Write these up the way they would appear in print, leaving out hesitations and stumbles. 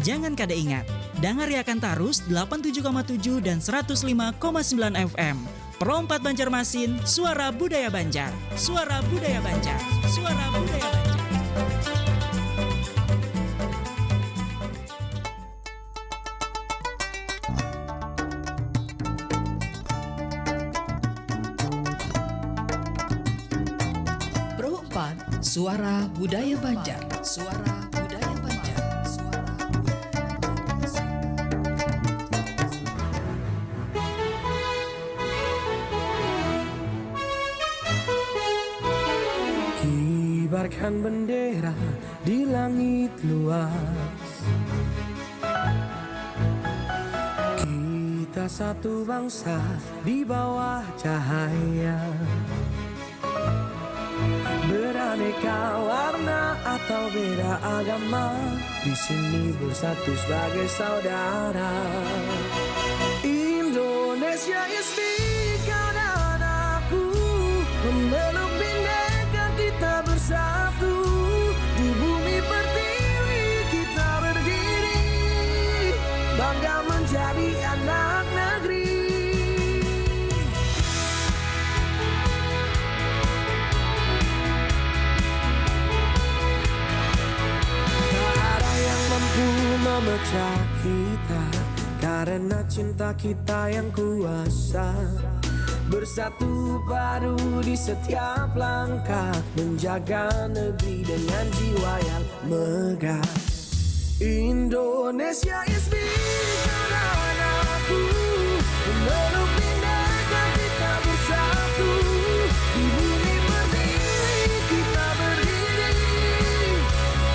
Jangan kada ingat, dengar akan tarus 87,7 dan 105,9 FM. Pro 4 Banjarmasin, Suara Budaya Banjar. Suara Budaya Banjar. Suara Budaya Banjar. Pro 4 Suara Budaya Banjar. Suara Budaya Banjar. Suara Kibarkan bendera di langit luas, kita satu bangsa di bawah cahaya. Beraneka warna atau beda agama, di sini bersatu sebagai saudara. Indonesia is big, kau dan aku memeluk bindeka, kita bersatu. Di bumi pertiwi kita berdiri, bangga menjadi anak negeri. Mampu memecah kita karena cinta kita yang kuasa. Bersatu padu di setiap langkah, menjaga negeri dengan jiwa yang megah. Indonesia is big, dan aku memeluk bindeka, kita bersatu. Di bumi pertiwi kita berdiri,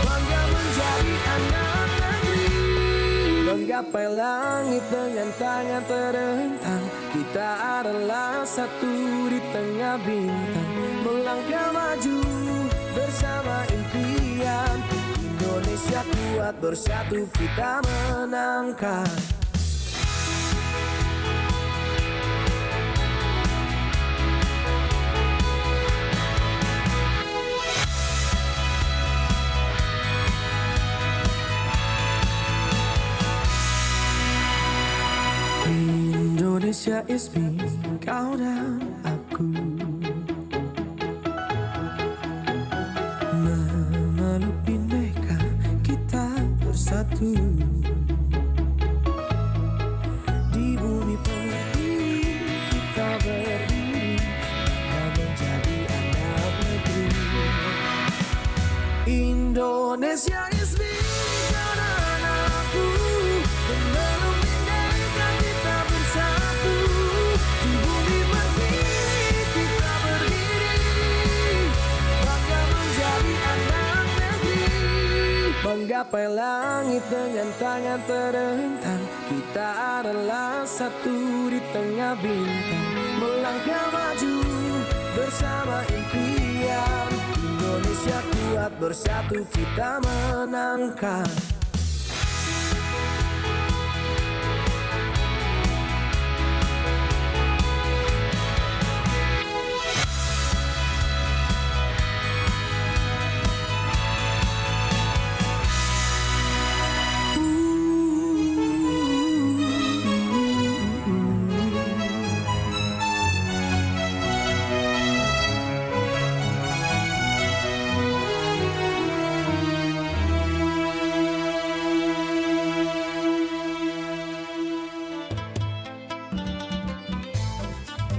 bangga menjadi anak negeri. Menggapai langit dengan tangan terentang, kita adalah satu di tengah bintang. Melangkah maju bersama impian, Indonesia kuat bersatu kita menangkan. Indonesia is me, kau dan aku, memeluk bindeka, kita bersatu. Di bumi pertiwi kita berdiri, bangga menjadi anak negeri. Indonesia is me, kau dan aku, memeluk bindeka, kita bersatu. Di bumi pertiwi kita berdiri, bangga menjadi anak negeri. Menggapai langit dengan tangan terentang, kita adalah satu di tengah bintang. Melangkah maju bersama impian, Indonesia kuat bersatu kita menangkan.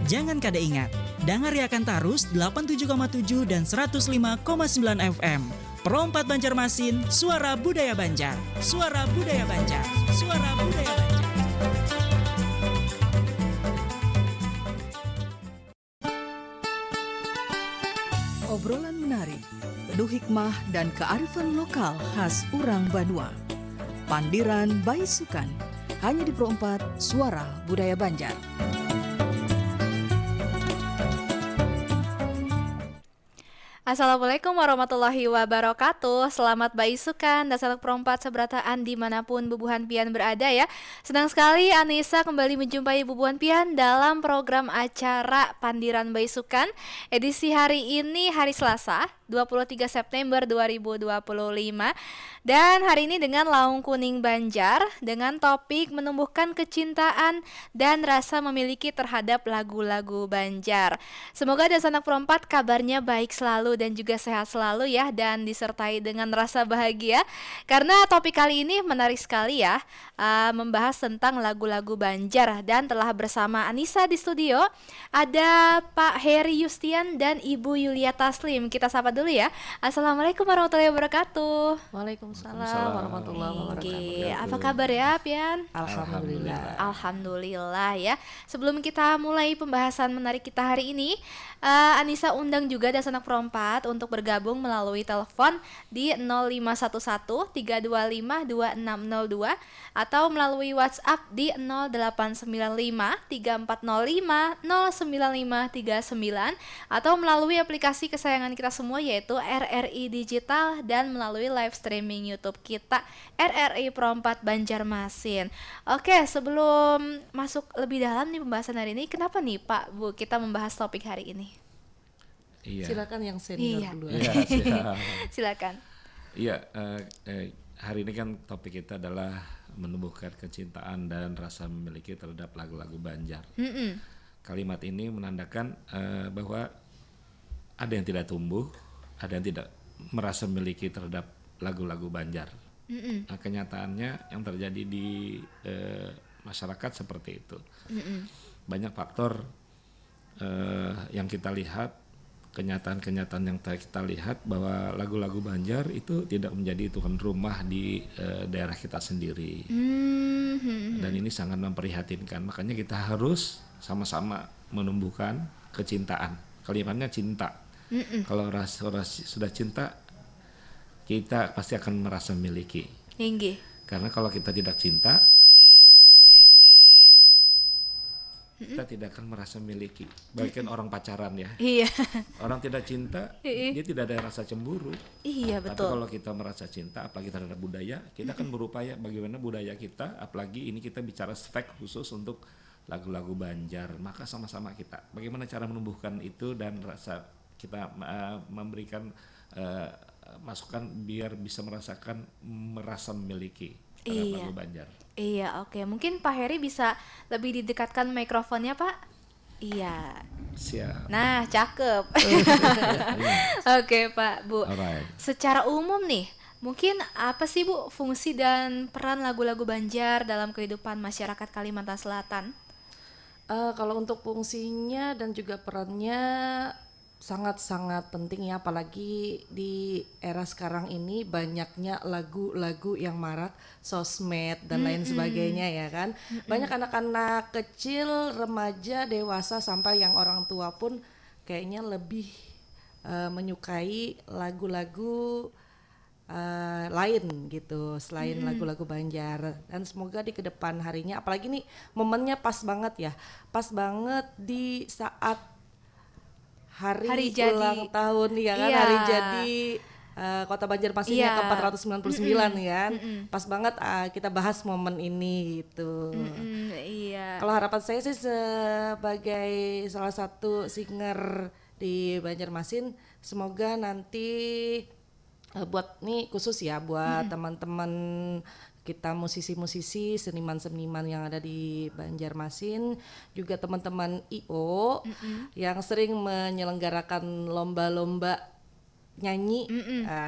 Jangan kada ingat, dengar akan tarus 87,7 dan 105,9 FM. Pro 4 Banjarmasin, Suara Budaya Banjar. Suara Budaya Banjar. Suara Budaya Banjar. obrolan menarik, penuh hikmah dan kearifan lokal khas Urang Banua. Pandiran Baisukan, hanya di Pro 4 Suara Budaya Banjar. Assalamualaikum warahmatullahi wabarakatuh. Selamat baisukan dan salam perompat seberataan dimanapun Bubuhan Pian berada ya. Senang sekali Anissa kembali menjumpai Bubuhan Pian dalam program acara Pandiran Baisukan edisi hari ini hari Selasa 23 September 2025. Dan hari ini dengan Laung Kuning Banjar dengan topik menumbuhkan kecintaan dan rasa memiliki terhadap lagu-lagu Banjar. Semoga Desa Anak Pro 4 kabarnya baik selalu dan juga sehat selalu ya, dan disertai dengan rasa bahagia. Karena topik kali ini menarik sekali ya, membahas tentang lagu-lagu Banjar, dan telah bersama Anissa di studio ada Pak Heri Yustian dan Ibu Yulia Taslim. Kita sapa dulu ya. Assalamualaikum warahmatullahi wabarakatuh. Waalaikumsalam warahmatullahi wabarakatuh. Apa kabar ya, Pian? Alhamdulillah. Alhamdulillah ya. Sebelum kita mulai pembahasan menarik kita hari ini, Anissa undang juga Desa Anak Pro 4 untuk bergabung melalui telepon di 0511 325 2602 atau melalui WhatsApp di 0895 3405 09539 atau melalui aplikasi kesayangan kita semua yaitu RRI Digital dan melalui live streaming YouTube kita RRI Pro 4 Banjarmasin. Oke, sebelum masuk lebih dalam nih pembahasan hari ini, kenapa nih Pak Bu kita membahas topik hari ini? Iya. Silakan yang senior Iya. dulu. Iya, Silakan. Iya, hari ini kan topik kita adalah menumbuhkan kecintaan dan rasa memiliki terhadap lagu-lagu Banjar. Kalimat ini menandakan bahwa ada yang tidak tumbuh, ada yang tidak merasa memiliki terhadap lagu-lagu Banjar. Nah, kenyataannya yang terjadi di masyarakat seperti itu. Banyak faktor yang kita lihat, kenyataan-kenyataan yang kita lihat bahwa lagu-lagu Banjar itu tidak menjadi tuan rumah di daerah kita sendiri. Dan ini sangat memprihatinkan. Makanya kita harus sama-sama menumbuhkan kecintaan. Kalimatnya cinta. Kalau sudah cinta, kita pasti akan merasa memiliki. Inggih. Karena kalau kita tidak cinta, kita tidak akan merasa memiliki. Bagikan orang pacaran ya. Iya. Orang tidak cinta, dia tidak ada rasa cemburu. Iya, Tapi betul. kalau kita merasa cinta, apalagi terhadap budaya, kita akan berupaya bagaimana budaya kita, apalagi ini kita bicara spek khusus untuk lagu-lagu Banjar. Maka sama-sama kita, bagaimana cara menumbuhkan itu dan rasa kita memberikan masukan biar bisa merasa memiliki terhadap lagu Banjar. Iya, oke. Mungkin Pak Heri bisa lebih didekatkan mikrofonnya, Pak. Iya. Siap. Nah, cakep. Oke, Pak, Bu. Alright. Secara umum nih, mungkin apa sih Bu fungsi dan peran lagu-lagu Banjar dalam kehidupan masyarakat Kalimantan Selatan? Kalau untuk fungsinya dan juga perannya sangat-sangat penting ya, apalagi di era sekarang ini banyaknya lagu-lagu yang marak, sosmed dan lain sebagainya ya kan. Banyak anak-anak kecil, remaja, dewasa sampai yang orang tua pun kayaknya lebih menyukai lagu-lagu lain gitu selain lagu-lagu Banjar. Dan semoga di kedepan harinya, apalagi nih momennya pas banget ya, pas banget di saat hari jadi. ulang tahun ya kan, Iya. hari jadi Kota Banjarmasin Iya. yang ke-499 kan. Pas banget kita bahas momen ini gitu. Iya. Kalau harapan saya sih sebagai salah satu singer di Banjarmasin, semoga nanti buat nih khusus ya buat teman-teman kita musisi-musisi, seniman-seniman yang ada di Banjarmasin, juga teman-teman IO yang sering menyelenggarakan lomba-lomba nyanyi.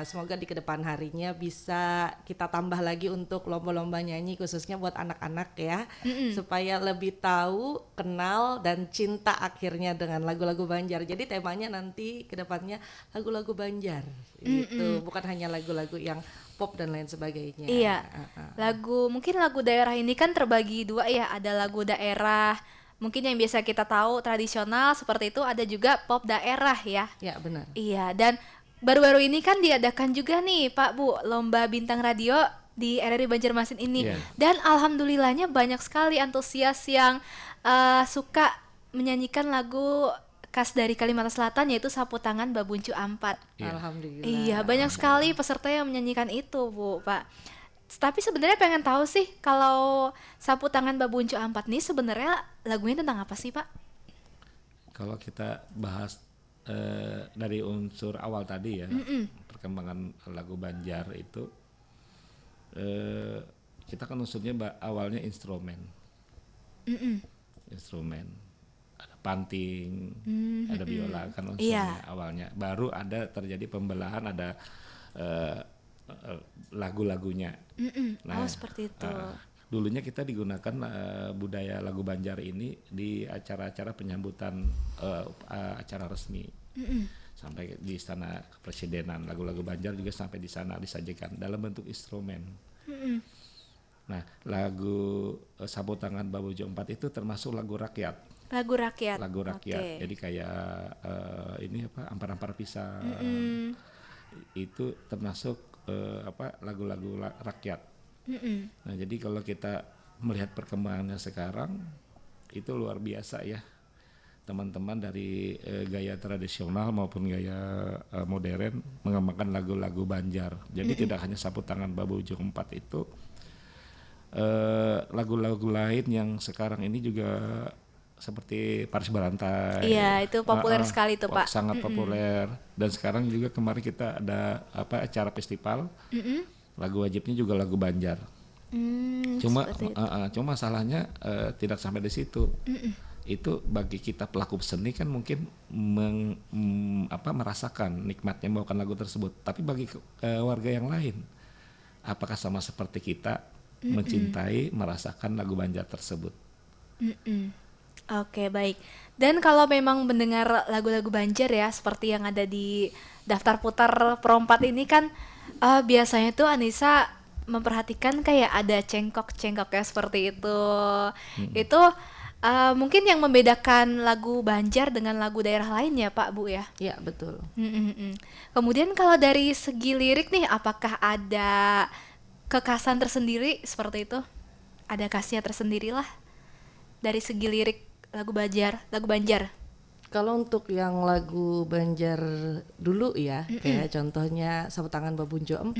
Semoga di kedepan harinya bisa kita tambah lagi untuk lomba-lomba nyanyi khususnya buat anak-anak ya, supaya lebih tahu, kenal dan cinta akhirnya dengan lagu-lagu Banjar. Jadi temanya nanti kedepannya lagu-lagu Banjar gitu, bukan hanya lagu-lagu yang pop dan lain sebagainya. Iya. Mungkin lagu daerah ini kan terbagi dua ya, ada lagu daerah mungkin yang biasa kita tahu tradisional seperti itu, ada juga pop daerah ya. Ya benar. Iya, dan baru-baru ini kan diadakan juga nih Pak Bu lomba bintang radio di RRI Banjarmasin ini. Iya. Dan alhamdulillahnya banyak sekali antusias yang suka menyanyikan lagu khas dari Kalimantan Selatan yaitu Sapu Tangan Babuncu Ampat. Iya. Alhamdulillah. Iya, banyak sekali peserta yang menyanyikan itu, Bu, Pak. Tapi sebenarnya pengen tahu sih kalau Sapu Tangan Babuncu Ampat nih sebenarnya lagunya tentang apa sih, Pak? Kalau kita bahas dari unsur awal tadi ya, perkembangan lagu Banjar itu kita kan unsurnya awalnya instrumen, instrumen, ada panting, ada biola kan unsurnya awalnya. Baru ada terjadi pembelahan, ada lagu-lagunya. Nah, seperti itu. Dulunya kita digunakan budaya lagu Banjar ini di acara-acara penyambutan acara resmi. Sampai di istana kepresidenan, lagu-lagu Banjar juga sampai di sana disajikan dalam bentuk instrumen. Nah, lagu Sapu Tangan Babojo 4 itu termasuk lagu rakyat. Lagu rakyat. Lagu rakyat. Okay. Jadi kayak ini apa, Ampar-ampar pisang. Itu termasuk lagu-lagu rakyat. Nah, jadi kalau kita melihat perkembangannya sekarang itu luar biasa ya. Teman-teman dari gaya tradisional maupun gaya modern mengembangkan lagu-lagu Banjar. Jadi tidak hanya Sapu Tangan Babojo 4 itu, lagu-lagu lain yang sekarang ini juga seperti Paris Barantai. Iya, itu populer sekali tuh Pak. Sangat populer. Dan sekarang juga kemarin kita ada acara festival. Lagu wajibnya juga lagu Banjar. Cuma masalahnya tidak sampai di situ. Itu bagi kita pelaku seni kan mungkin merasakan nikmatnya membawakan lagu tersebut. Tapi bagi warga yang lain, apakah sama seperti kita mencintai, merasakan lagu Banjar tersebut? Oke, baik. Dan kalau memang mendengar lagu-lagu Banjar ya, seperti yang ada di daftar putar perompat ini kan, biasanya tuh Anissa memperhatikan kayak ada cengkok-cengkok ya seperti itu. Itu mungkin yang membedakan lagu Banjar dengan lagu daerah lain ya Pak, Bu ya? Iya, betul. Kemudian kalau dari segi lirik nih, apakah ada kekhasan tersendiri seperti itu? Ada khasnya tersendiri lah dari segi lirik lagu Banjar. Kalau untuk yang lagu Banjar dulu ya, kayak contohnya Sapu Tangan Babojo 4,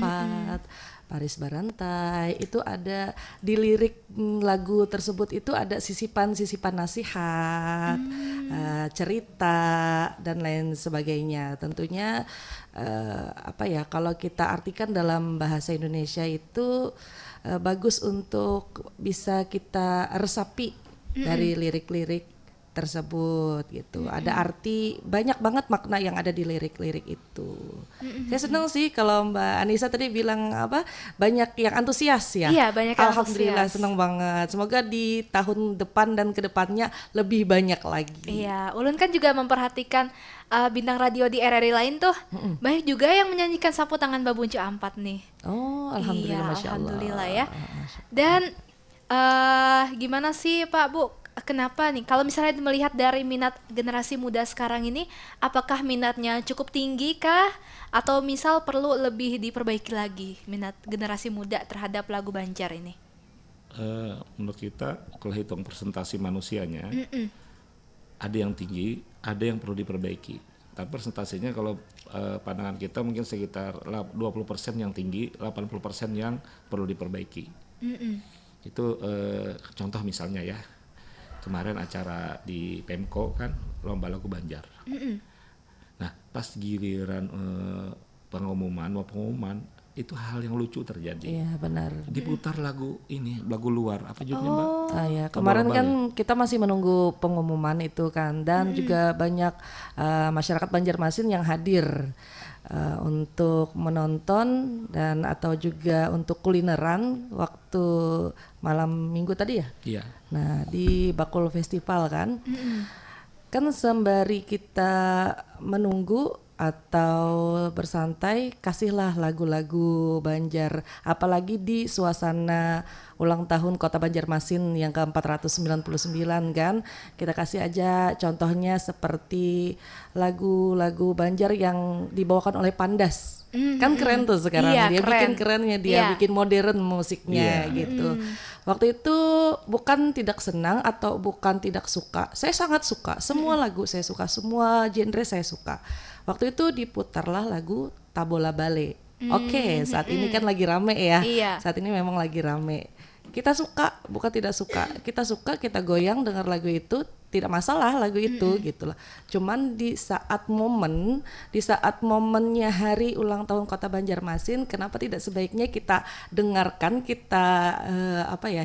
Paris Barantai, itu ada di lirik lagu tersebut itu ada sisipan-sisipan nasihat, cerita dan lain sebagainya. Tentunya kalau kita artikan dalam bahasa Indonesia itu bagus untuk bisa kita resapi dari lirik-lirik tersebut gitu. Ada arti, banyak banget makna yang ada di lirik-lirik itu. Saya senang sih kalau Mbak Anissa tadi bilang banyak yang antusias ya. Iya, banyak yang Alhamdulillah antusias. senang banget. Semoga di tahun depan dan kedepannya lebih banyak lagi. Iya, Ulun kan juga memperhatikan bintang radio di RRI lain tuh. Banyak juga yang menyanyikan Sapu Tangan Babojo 4 nih. Oh, alhamdulillah, Iya, Masya Allah. alhamdulillah ya. Dan gimana sih Pak, Bu? Kenapa nih? Kalau misalnya melihat dari minat generasi muda sekarang ini, apakah minatnya cukup tinggi kah? Atau misal perlu lebih diperbaiki lagi minat generasi muda terhadap lagu Banjar ini? Menurut kita kalau hitung persentase manusianya, ada yang tinggi, ada yang perlu diperbaiki. Tapi persentasenya kalau pandangan kita mungkin sekitar 20% yang tinggi, 80% yang perlu diperbaiki. Itu contoh misalnya ya. Kemarin acara di Pemko kan lomba lagu Banjar. Nah, pas giliran pengumuman itu hal yang lucu terjadi. Iya, benar. Diputar lagu luar, apa judulnya Mbak? Ya, kemarin kan kita masih menunggu pengumuman itu kan, dan juga banyak masyarakat Banjarmasin yang hadir untuk menonton dan atau juga untuk kulineran waktu malam minggu tadi ya. Iya. Nah, di Bakul Festival kan. Kan sembari kita menunggu atau bersantai, kasihlah lagu-lagu Banjar, apalagi di suasana ulang tahun Kota Banjarmasin yang ke-499 kan. Kita kasih aja contohnya seperti lagu-lagu Banjar yang dibawakan oleh Pandas. Kan keren tuh sekarang, Iya, dia keren. bikin kerennya, dia Iya. bikin modern musiknya gitu. Waktu itu bukan tidak senang atau bukan tidak suka, saya sangat suka, semua lagu saya suka, semua genre saya suka. Waktu itu diputarlah lagu Tabola Bale. Oke, saat ini kan lagi rame ya. Iya. Saat ini memang lagi rame. kita suka, bukan tidak suka. Kita suka, kita goyang dengar lagu itu, tidak masalah lagu itu gitu loh. Cuman di saat momennya hari ulang tahun Kota Banjarmasin, kenapa tidak sebaiknya kita dengarkan, kita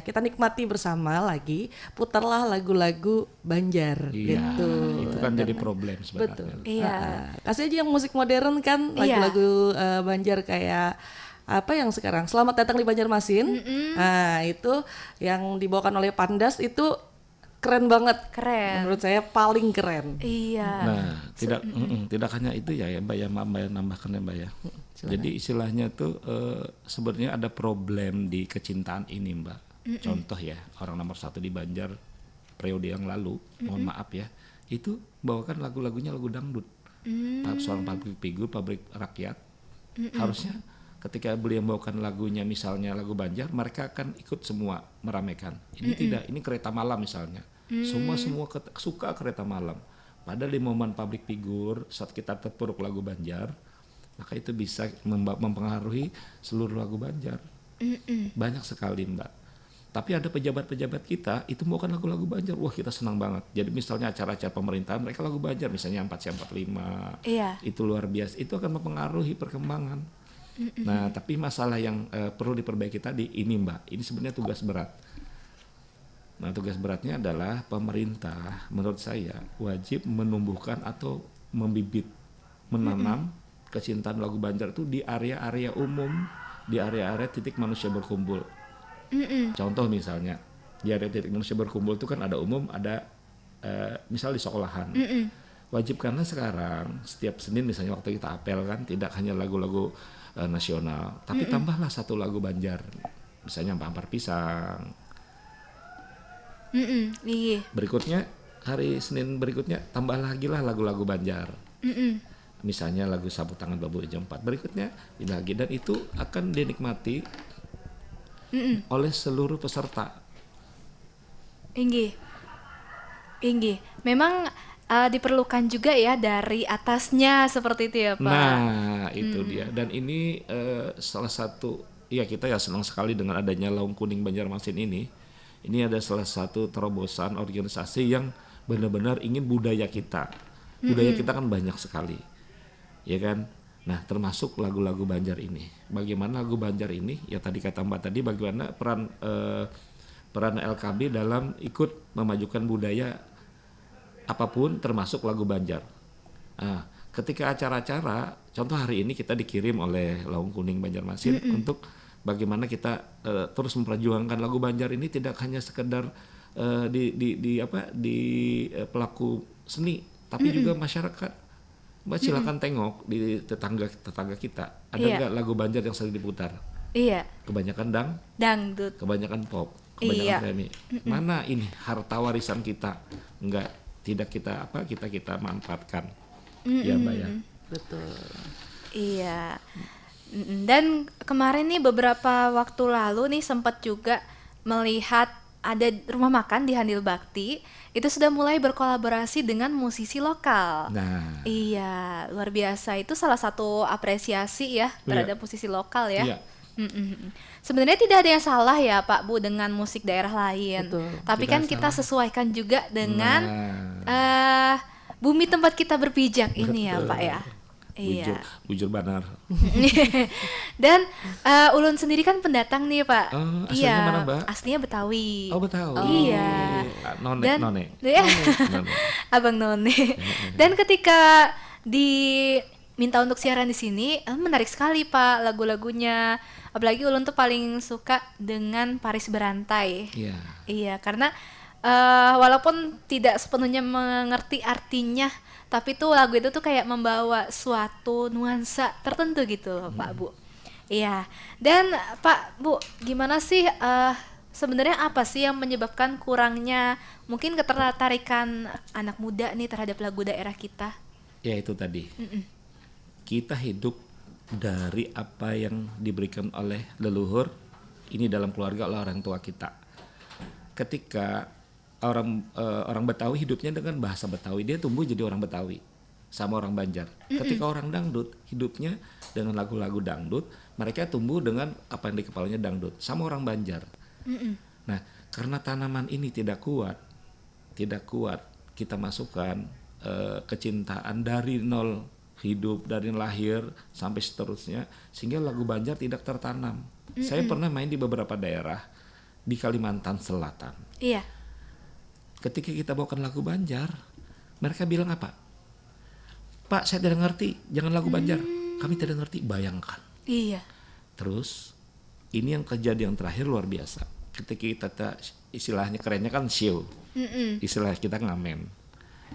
kita nikmati bersama lagi, putarlah lagu-lagu Banjar Iya, gitu. itu kan jadi problem sebenarnya. Betul. Iya. Kasih aja yang musik modern kan, lagu-lagu Banjar kayak apa yang sekarang Selamat Datang di Banjarmasin. Nah, itu yang dibawakan oleh Pandas itu keren banget. Keren. Menurut saya paling keren. Iya. Nah, tidak hanya itu ya Mbak ya, Mbak ya, nambahkan ya Mbak ya. Jadi istilahnya tuh sebenarnya ada problem di kecintaan ini Mbak. Contoh ya, orang nomor 1 di Banjar periode yang lalu, mohon maaf ya, itu bawakan lagu-lagunya lagu dangdut. Seorang pabrik figur, pabrik rakyat, harusnya ketika beliau membawakan lagunya misalnya lagu Banjar, mereka akan ikut semua meramaikan. Ini tidak, ini kereta malam misalnya. Semua suka kereta malam. Padahal di momen pabrik figur saat kita terpuruk lagu Banjar, maka itu bisa mempengaruhi seluruh lagu Banjar. Banyak sekali Mbak. Tapi ada pejabat-pejabat kita itu membawakan lagu-lagu Banjar, wah kita senang banget. Jadi misalnya acara-acara pemerintahan mereka lagu Banjar, misalnya 445, itu luar biasa. Itu akan mempengaruhi perkembangan. Nah, tapi masalah yang perlu diperbaiki tadi ini Mbak, ini sebenarnya tugas berat. Nah, tugas beratnya adalah pemerintah menurut saya wajib menumbuhkan atau membibit, menanam kecintaan lagu Banjar itu di area-area umum, di area-area titik manusia berkumpul. Contoh misalnya, di area titik manusia berkumpul itu kan ada umum, ada misal di sekolahan. Wajib karena sekarang setiap Senin misalnya waktu kita apel kan tidak hanya lagu-lagu nasional, tapi tambahlah satu lagu Banjar, misalnya Ampar Pisang. Iya. Berikutnya hari Senin berikutnya tambah lagi lah lagu-lagu Banjar. Misalnya lagu Sapu Tangan Babu Jam 4. Berikutnya ini lagi, dan itu akan dinikmati oleh seluruh peserta. Inggih. Memang diperlukan juga ya dari atasnya seperti itu ya Pak. Nah itu dia, dan ini salah satu ya kita ya senang sekali dengan adanya Laung Kuning Banjarmasin ini. Ini ada salah satu terobosan organisasi yang benar-benar ingin budaya kita. Budaya kita kan banyak sekali, ya kan. Nah termasuk lagu-lagu Banjar ini. Bagaimana lagu Banjar ini? Ya tadi kata Mbak tadi, bagaimana peran LKB dalam ikut memajukan budaya apapun termasuk lagu Banjar. Nah, ketika acara-acara, contoh hari ini kita dikirim oleh Laung Kuning Banjarmasin untuk bagaimana kita terus memperjuangkan lagu Banjar ini tidak hanya sekedar di pelaku seni, tapi juga masyarakat. Mbak silakan tengok di tetangga kita, ada nggak lagu Banjar yang sering diputar? Iya. Kebanyakan dangdut, kebanyakan pop, kebanyakan remi. Mana ini harta warisan kita? Tidak kita manfaatkan. Ya Mbak ya. Betul. Iya. Dan kemarin nih beberapa waktu lalu nih sempat juga melihat ada rumah makan di Handil Bakti itu sudah mulai berkolaborasi dengan musisi lokal. Nah, iya, luar biasa. Itu salah satu apresiasi ya terhadap musisi lokal ya. Iya. Sebenarnya tidak ada yang salah ya Pak Bu dengan musik daerah lain. Betul. Tapi Tidak kan kita salah. sesuaikan juga dengan bumi tempat kita berpijak ini ya Pak ya. Iya. Bujur banar. Dan Ulun sendiri kan pendatang nih Pak. Oh, asalnya iya, mana, Mbak? aslinya Betawi. Oh Betawi. Iya. None. Dan None. None. Abang None. Dan ketika diminta untuk siaran di sini, menarik sekali Pak lagu-lagunya. Apalagi Ulun tuh paling suka dengan Paris Berantai. Iya. Iya, karena walaupun tidak sepenuhnya mengerti artinya, tapi tuh lagu itu tuh kayak membawa suatu nuansa tertentu gitu loh, Pak Bu. Iya. Dan Pak Bu, gimana sih sebenarnya apa sih yang menyebabkan kurangnya mungkin ketertarikan anak muda nih terhadap lagu daerah kita? Ya itu tadi. Kita hidup dari apa yang diberikan oleh leluhur ini dalam keluarga oleh orang tua kita. Ketika orang Betawi hidupnya dengan bahasa Betawi, dia tumbuh jadi orang Betawi sama orang Banjar. Ketika orang dangdut hidupnya dengan lagu-lagu dangdut, mereka tumbuh dengan apa yang di kepalanya dangdut sama orang Banjar. Nah, karena tanaman ini tidak kuat kita masukkan kecintaan dari nol hidup, dari lahir sampai seterusnya, sehingga lagu Banjar tidak tertanam. Saya pernah main di beberapa daerah di Kalimantan Selatan. Iya. Ketika kita bawakan lagu Banjar, mereka bilang apa? Pak, saya tidak ngerti, jangan lagu Banjar. Kami tidak ngerti, bayangkan. Iya. Terus, ini yang kejadian terakhir luar biasa. Ketika kita, istilahnya kerennya kan show. Istilah kita ngamen.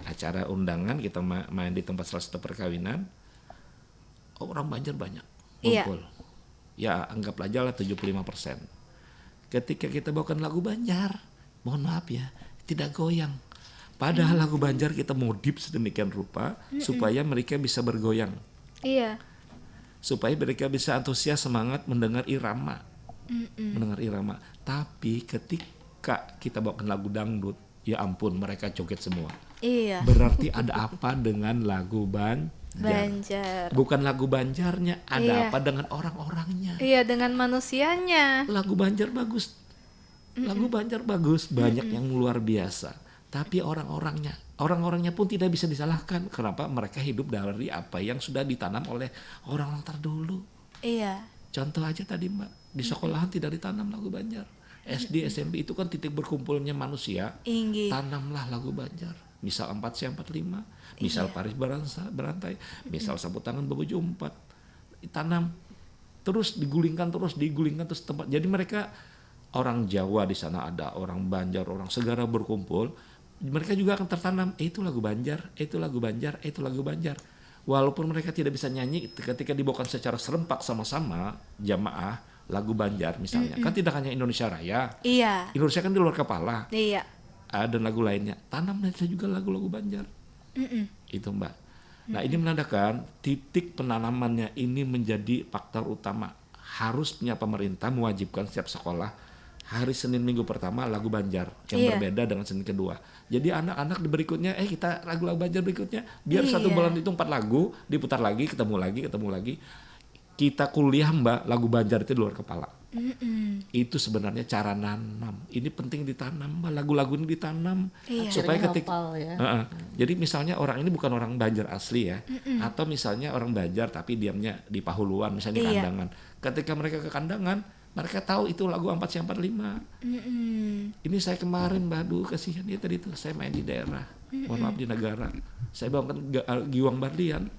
Acara undangan, kita main di tempat salah satu perkawinan. Orang Banjar banyak, kumpul. Ya, anggaplah aja lah 75%. Ketika kita bawakan lagu Banjar, mohon maaf ya, tidak goyang. Padahal lagu Banjar kita modif sedemikian rupa supaya mereka bisa bergoyang. Iya. Supaya mereka bisa antusias, semangat mendengar irama. Mendengar irama. Tapi ketika kita bawakan lagu dangdut, ya ampun, mereka joget semua. Iya. Berarti ada apa dengan lagu Banjar. Bukan lagu Banjarnya, ada Iya. apa dengan orang-orangnya. Iya, dengan manusianya. Lagu Banjar bagus. Lagu Banjar bagus, banyak yang luar biasa. Tapi orang-orangnya pun tidak bisa disalahkan. Kenapa? Mereka hidup dari apa yang sudah ditanam oleh orang-orang terdahulu. Iya. Contoh aja tadi Mbak, di sekolahan tidak ditanam lagu Banjar. SD, SMP itu kan titik berkumpulnya manusia. Inggi. Tanamlah lagu Banjar. Misal 4C45, misal Paris Berantai, misal Sapu Tangan Babuju 4. Tanam, terus digulingkan terus tempat. Jadi mereka, orang Jawa di sana ada, orang Banjar, orang Segara berkumpul, mereka juga akan tertanam, itu lagu Banjar, itu lagu Banjar, itu lagu Banjar. Walaupun mereka tidak bisa nyanyi, ketika dibawakan secara serempak sama-sama jamaah lagu Banjar misalnya, kan tidak hanya Indonesia Raya, Iya. Indonesia kan di luar kepala, Iya. dan lagu lainnya, tanam saja juga lagu-lagu Banjar. Itu Mbak. Nah ini menandakan titik penanamannya ini menjadi faktor utama. Harusnya pemerintah mewajibkan setiap sekolah hari Senin minggu pertama lagu Banjar yang berbeda dengan Senin kedua. Jadi anak-anak di berikutnya, kita lagu-lagu Banjar berikutnya, biar satu bulan itu 4 lagu diputar lagi, ketemu lagi. Kita kuliah Mbak, lagu Banjar itu di luar kepala. Itu sebenarnya cara nanam. Ini penting ditanam Mbak, lagu-lagu ini ditanam supaya ketika jadi misalnya orang ini bukan orang Banjar asli ya, atau misalnya orang Banjar tapi diamnya di Pahuluan misalnya di kandangan. Ketika mereka ke kandangan, mereka tahu itu lagu 4C45. Ini saya kemarin Mbak, aduh kasihan dia tadi tuh, saya main di daerah, mohon maaf di negara, saya bawakan Giwang Barlian,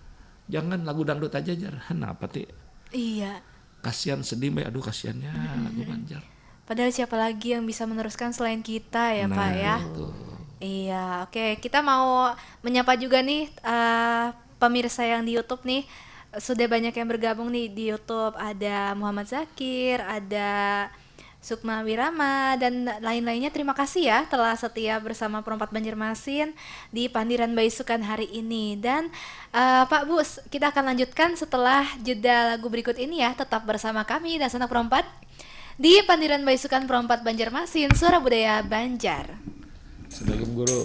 jangan lagu dangdut aja Jar, kenapa Ti? Iya. Kasihan, sedih Mbak, aduh kasihannya lagu Banjar. Padahal siapa lagi yang bisa meneruskan selain kita ya Pak ya? Itu. Iya, oke. Kita mau menyapa juga nih pemirsa yang di YouTube nih. Sudah banyak yang bergabung nih di YouTube. Ada Muhammad Zakir, ada Sukma Wirama, dan lain-lainnya. Terima kasih ya telah setia bersama Perempat Banjarmasin di Pandiran Baisukan hari ini. Dan Pak Bus, kita akan lanjutkan setelah jeda lagu berikut ini ya. Tetap bersama kami dan Sanak Perempat di Pandiran Baisukan Perempat Banjarmasin, Suara Budaya Banjar. Assalamualaikum Guru.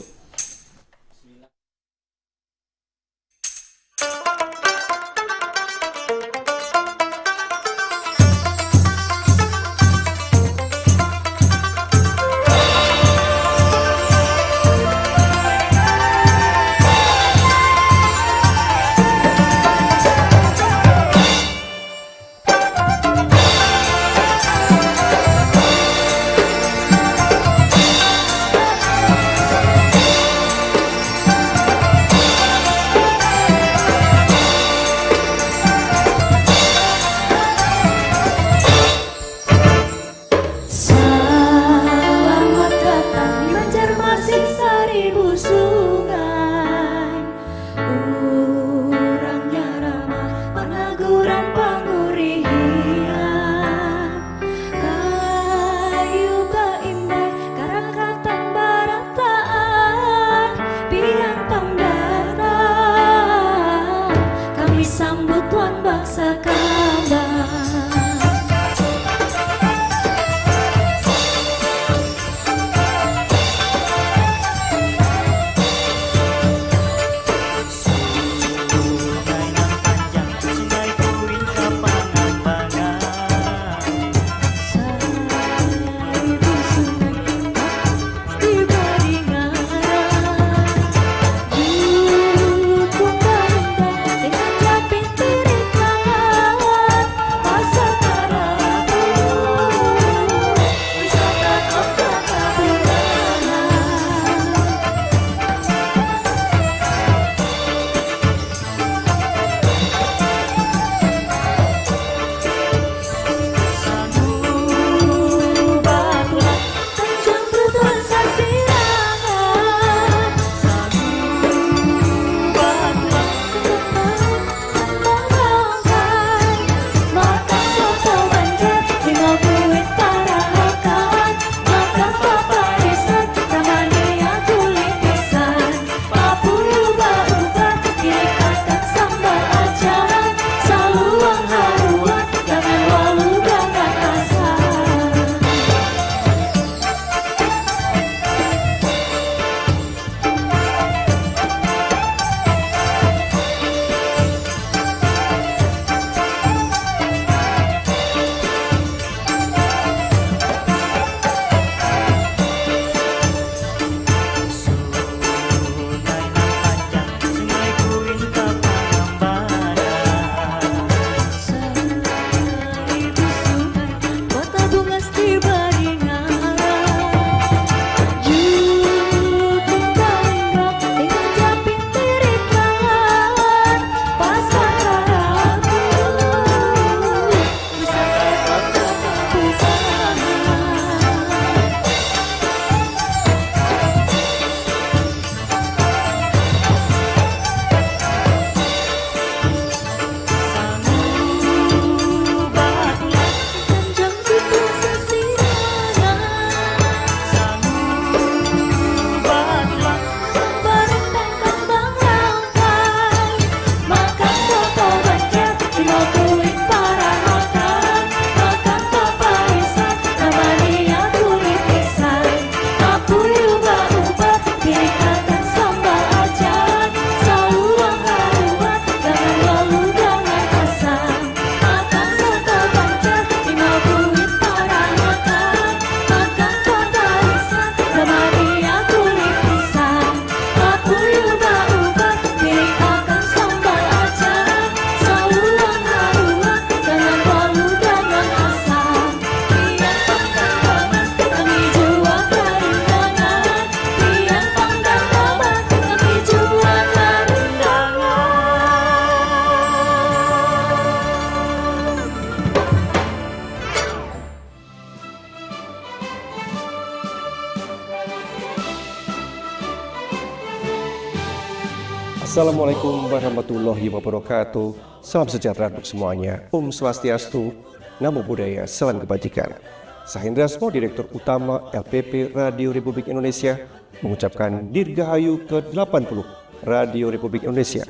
Assalamualaikum warahmatullahi wabarakatuh. Salam sejahtera untuk semuanya. Swastiastu, Namo Buddhaya, salam kebajikan. Saya Hendrasmo, Direktur Utama LPP Radio Republik Indonesia, mengucapkan Dirgahayu ke-80 Radio Republik Indonesia.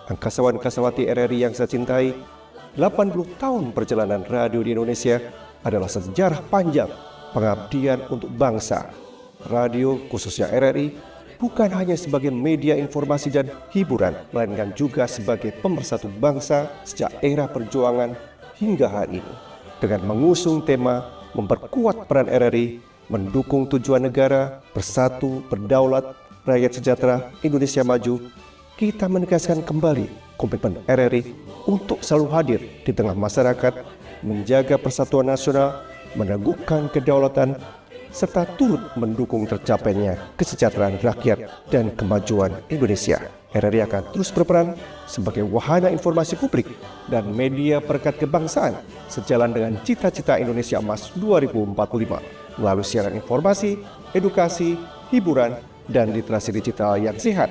Angkasawan-angkasawati RRI yang saya cintai, 80 tahun perjalanan radio di Indonesia adalah sejarah panjang pengabdian untuk bangsa. Radio, khususnya RRI, bukan hanya sebagai media informasi dan hiburan, melainkan juga sebagai pemersatu bangsa sejak era perjuangan hingga hari ini. Dengan mengusung tema memperkuat peran RRI, mendukung tujuan negara, bersatu, berdaulat, rakyat sejahtera, Indonesia maju, kita menegaskan kembali komitmen RRI untuk selalu hadir di tengah masyarakat, menjaga persatuan nasional, meneguhkan kedaulatan, serta turut mendukung tercapainya kesejahteraan rakyat dan kemajuan Indonesia. RRI akan terus berperan sebagai wahana informasi publik dan media perekat kebangsaan sejalan dengan cita-cita Indonesia Emas 2045 melalui siaran informasi, edukasi, hiburan, dan literasi digital yang sehat.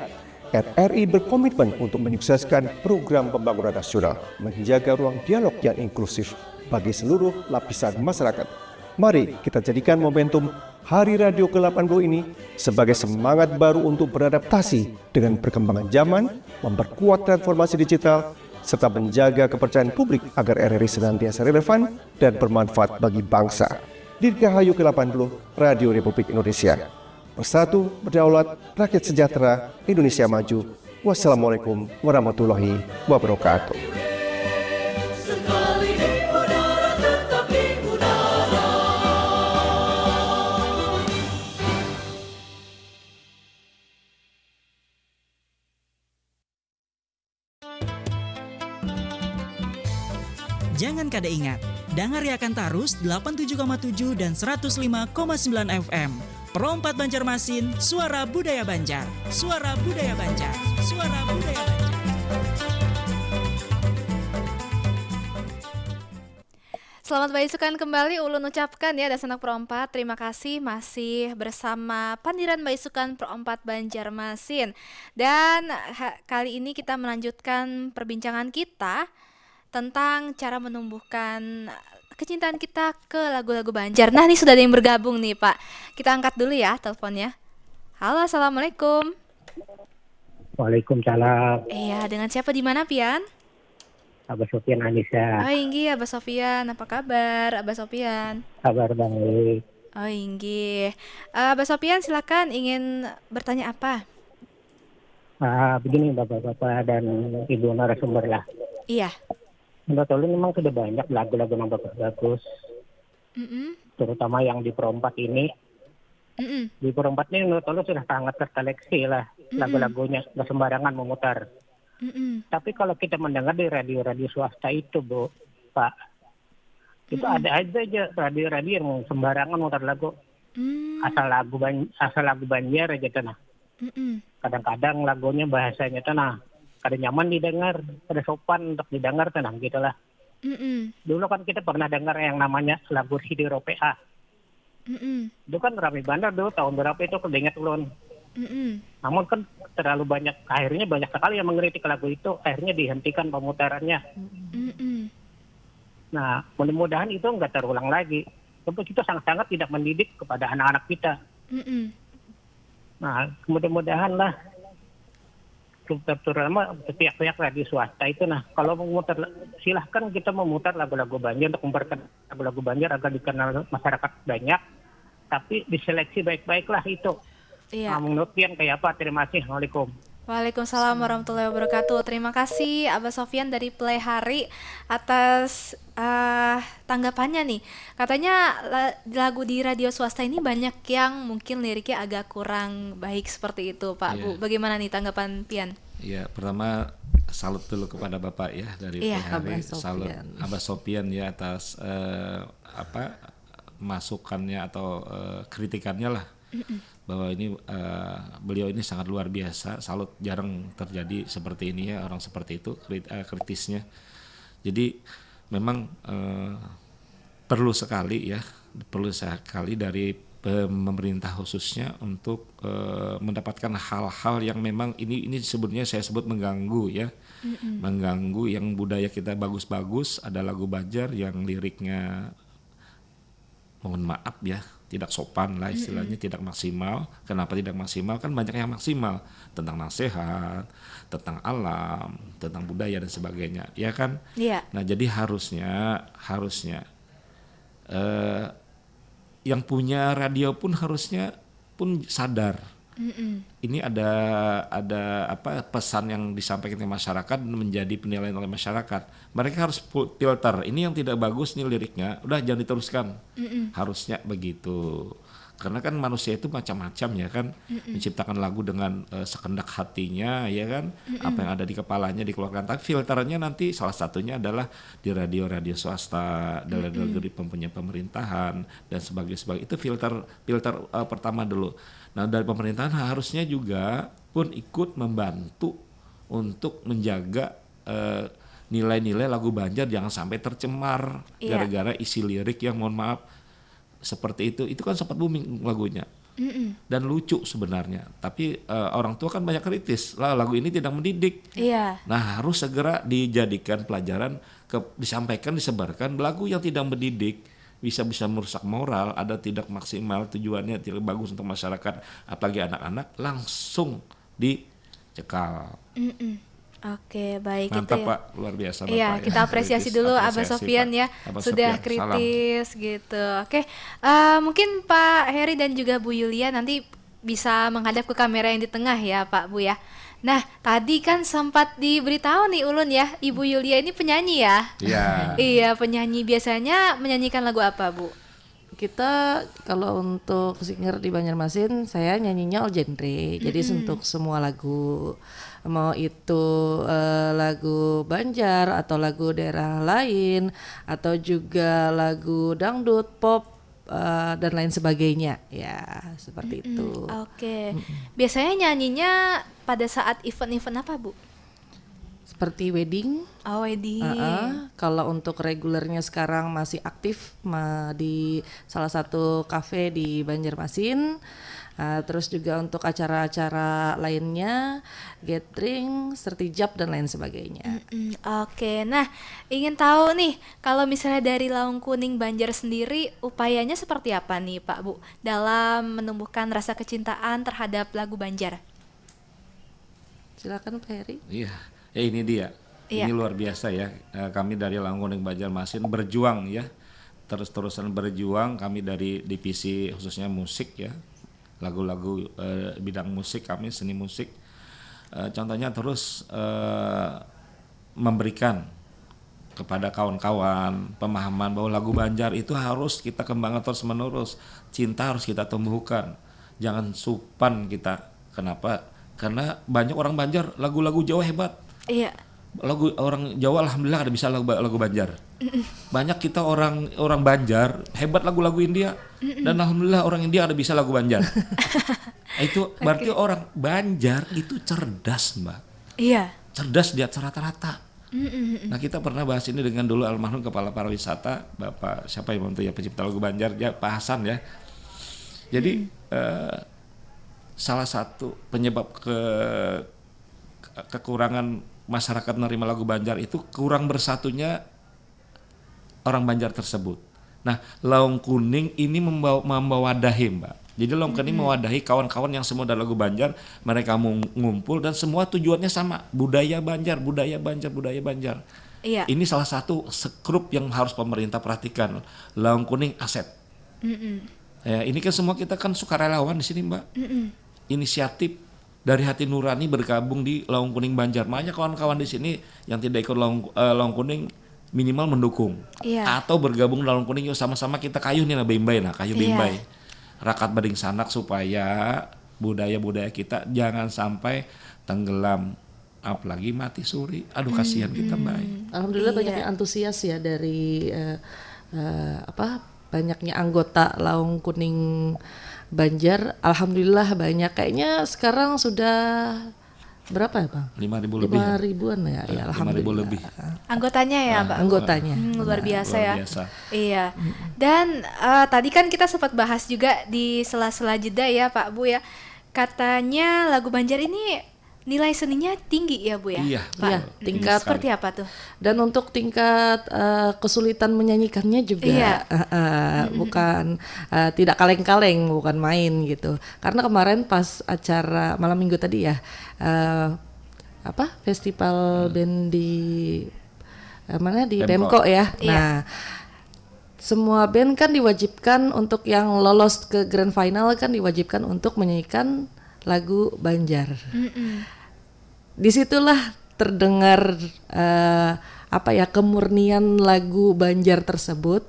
RRI berkomitmen untuk menyukseskan program pembangunan nasional, menjaga ruang dialog yang inklusif bagi seluruh lapisan masyarakat. Mari kita jadikan momentum Hari Radio ke-80 ini sebagai semangat baru untuk beradaptasi dengan perkembangan zaman, memperkuat transformasi digital, serta menjaga kepercayaan publik agar RRI senantiasa relevan dan bermanfaat bagi bangsa. Dirgahayu ke-80 Radio Republik Indonesia. Bersatu, berdaulat, rakyat sejahtera, Indonesia maju. Wassalamualaikum warahmatullahi wabarakatuh. Jangan kada ingat, dangariakan tarus 87,7 dan 105,9 FM. Pro 4 Banjarmasin, Suara Budaya Banjar. Suara Budaya Banjar. Suara Budaya Banjar. Selamat baisukan kembali, ulun ucapkan ya Dasanak Pro 4. Terima kasih masih bersama Pandiran Baisukan Pro 4 Banjarmasin. Dan kali ini kita melanjutkan perbincangan kita tentang cara menumbuhkan kecintaan kita ke lagu-lagu Banjar. Nah, ini sudah ada yang bergabung nih, Pak. Kita angkat dulu ya teleponnya. Halo, Assalamualaikum. Waalaikumsalam. Iya, dengan siapa di mana, Pian? Abah Sofian Anissa. Oh, inggi Abah Sofian. Apa kabar, Abah Sofian? Kabar baik. Oh, inggi. Abah Sofian, silakan ingin bertanya apa? Begini Bapak-bapak dan Ibu narasumber lah. Iya. Menurut ulun memang sudah banyak lagu-lagu yang bagus-bagus. Terutama yang di Pro 4 ini. Di Pro 4 ini menurut ulun sudah sangat terseleksi lah lagu-lagunya, nggak sembarangan memutar. Tapi kalau kita mendengar di radio-radio swasta itu, Bu, Pak, itu ada aja radio-radio yang sembarangan memutar lagu. Asal lagu Banjar aja tanah. Kadang-kadang lagunya bahasanya tanah kada nyaman didengar, kada sopan untuk didengar tenang gitulah. Dulu kan kita pernah dengar yang namanya lagu Sidi Ropea. Itu kan ramai bandar dulu tahun berapa itu kedengat ulun. Namun kan terlalu banyak, akhirnya banyak sekali yang mengkritik lagu itu, akhirnya dihentikan pemutarannya. Nah, mudah-mudahan itu nggak terulang lagi. Tentu itu sangat-sangat tidak mendidik kepada anak-anak kita. Nah, mudah-mudahan lah terutama pihak-pihak radio swasta itu, nah kalau memutar, silahkan kita memutar lagu-lagu Banjar untuk memperkenalkan lagu-lagu Banjar agar dikenal masyarakat banyak, tapi diseleksi baik-baiklah itu. Iya. Menurut Pian kayak apa? Terima kasih. Assalamualaikum. Waalaikumsalam warahmatullahi wabarakatuh. Terima kasih Abah Sofian dari Play Hari atas tanggapannya nih. Katanya lagu di radio swasta ini banyak yang mungkin liriknya agak kurang baik seperti itu, Pak. Bu, bagaimana nih tanggapan Pian? Ya, pertama salut dulu kepada Bapak ya dari Play Hari. Salut Abah Sofian ya atas masukannya atau kritikannya lah. Bahwa ini beliau ini sangat luar biasa, salut, jarang terjadi seperti ini ya, orang seperti itu kritisnya. Jadi memang perlu sekali dari pemerintah khususnya untuk mendapatkan hal-hal yang memang ini sebenarnya saya sebut mengganggu ya, mengganggu yang budaya kita bagus-bagus. Ada lagu Banjar yang liriknya mohon maaf ya tidak sopan lah istilahnya, tidak maksimal. Kenapa tidak maksimal? Kan banyak yang maksimal tentang nasihat, tentang alam, tentang budaya dan sebagainya, ya kan? Iya. Nah jadi harusnya yang punya radio pun harusnya pun sadar. Ini ada apa pesan yang disampaikan ke masyarakat dan menjadi penilaian oleh masyarakat. Mereka harus filter. Ini yang tidak bagus nih liriknya, udah jangan diteruskan. Harusnya begitu. Karena kan manusia itu macam-macam ya kan, menciptakan lagu dengan sekendak hatinya ya kan, apa yang ada di kepalanya dikeluarkan. Tapi filternya nanti salah satunya adalah di radio-radio swasta, dari radio pemerintahan dan sebagainya. Itu filter pertama dulu. Nah dari pemerintahan harusnya juga pun ikut membantu untuk menjaga nilai-nilai lagu Banjar jangan sampai tercemar gara-gara isi lirik yang mohon maaf seperti itu kan sempat booming lagunya dan lucu sebenarnya, tapi orang tua kan banyak kritis lah lagu ini tidak mendidik. Nah harus segera dijadikan pelajaran, disampaikan, disebarkan lagu yang tidak mendidik bisa merusak moral, ada tidak maksimal, tujuannya tidak bagus untuk masyarakat, apalagi anak-anak langsung dicekal. Oke, baik. Mantap gitu ya. Pak, luar biasa Bapak. Iya, kita apresiasi dulu Abah Sofyan Pak. ya, Abah sudah Sofyan, kritis gitu. Oke, mungkin Pak Heri dan juga Bu Yulia nanti bisa menghadap ke kamera yang di tengah ya Pak Bu ya. Nah, tadi kan sempat diberitahu nih Ulun ya, Ibu Yulia ini penyanyi ya? Iya. Iya, penyanyi. Biasanya menyanyikan lagu apa Bu? Kita kalau untuk singer di Banjarmasin, saya nyanyinya all genre. Jadi untuk semua lagu, mau itu lagu Banjar atau lagu daerah lain atau juga lagu dangdut, pop dan lain sebagainya. Ya, seperti itu. Oke. Biasanya nyanyinya pada saat event-event apa, Bu? Seperti wedding. Oh, wedding. Kalau untuk regulernya sekarang masih aktif di salah satu kafe di Banjarmasin. Terus juga untuk acara-acara lainnya, gathering, sertijab dan lain sebagainya. Oke, nah ingin tahu nih kalau misalnya dari Laung Kuning Banjar sendiri upayanya seperti apa nih Pak Bu dalam menumbuhkan rasa kecintaan terhadap lagu Banjar? Silakan Pak Heri. Iya, ini dia. Iya. Ini luar biasa ya. Kami dari Laung Kuning Banjarmasin berjuang ya, terus-terusan berjuang. Kami dari divisi khususnya musik ya, lagu-lagu bidang musik, kami seni musik. Contohnya terus memberikan kepada kawan-kawan pemahaman bahwa lagu Banjar itu harus kita kembangkan terus menerus. Cinta harus kita tumbuhkan, jangan supan kita. Kenapa? Karena banyak orang Banjar lagu-lagu Jawa hebat. Iya. Lagu orang Jawa alhamdulillah ada bisa lagu Banjar. Banyak kita orang Banjar hebat lagu-lagu India dan alhamdulillah orang India ada bisa lagu Banjar. Itu berarti orang Banjar itu cerdas, Mbak. Iya. Cerdas di atas rata-rata. Nah kita pernah bahas ini dengan dulu almarhum kepala pariwisata Bapak siapa yang ya pencipta lagu Banjar ya Pak Hasan ya. Jadi salah satu penyebab kekurangan masyarakat menerima lagu Banjar itu kurang bersatunya orang Banjar tersebut. Nah, Laung Kuning ini mewadahi, Mbak. Jadi Laung Kuning mewadahi kawan-kawan yang semua dari lagu Banjar, mereka ngumpul dan semua tujuannya sama, budaya Banjar, budaya Banjar, budaya Banjar. Iya. Ini salah satu skrup yang harus pemerintah perhatikan. Laung Kuning aset. Ya, ini kan semua kita kan sukarelawan di sini, Mbak. Inisiatif dari hati nurani bergabung di Laung Kuning Banjar. Makanya kawan-kawan di sini yang tidak ikut Laung Kuning minimal mendukung. Atau bergabung Laung Kuning yuk sama-sama kita kayuh nih Bimbay nah, kayu Bimbay. Rakat bading sanak supaya budaya-budaya kita jangan sampai tenggelam apalagi mati suri. Aduh kasihan kita, Mbak. Alhamdulillah banyak yang antusias ya dari banyaknya anggota Laung Kuning Banjar. Alhamdulillah banyak, kayaknya sekarang sudah berapa ya Bang? 5.000 lebih. 5.000-an ya, ya 5.000 alhamdulillah. lebih. Anggotanya ya, Pak? Anggotanya. Luar biasa Luar ya. biasa. Iya. Dan tadi kan kita sempat bahas juga di sela-sela jeda ya, Pak Bu ya. Katanya lagu Banjar ini nilai seninya tinggi ya, Bu ya? Iya, Pak. Iya, tingkat Seperti apa tuh? dan untuk tingkat kesulitan menyanyikannya juga Iya. bukan tidak kaleng-kaleng, bukan main gitu. Karena kemarin pas acara malam minggu tadi ya, festival band di mana di Pemko. Pemko ya. Iya. Nah, semua band kan diwajibkan untuk yang lolos ke grand final kan diwajibkan untuk menyanyikan lagu Banjar. Disitulah terdengar kemurnian lagu Banjar tersebut,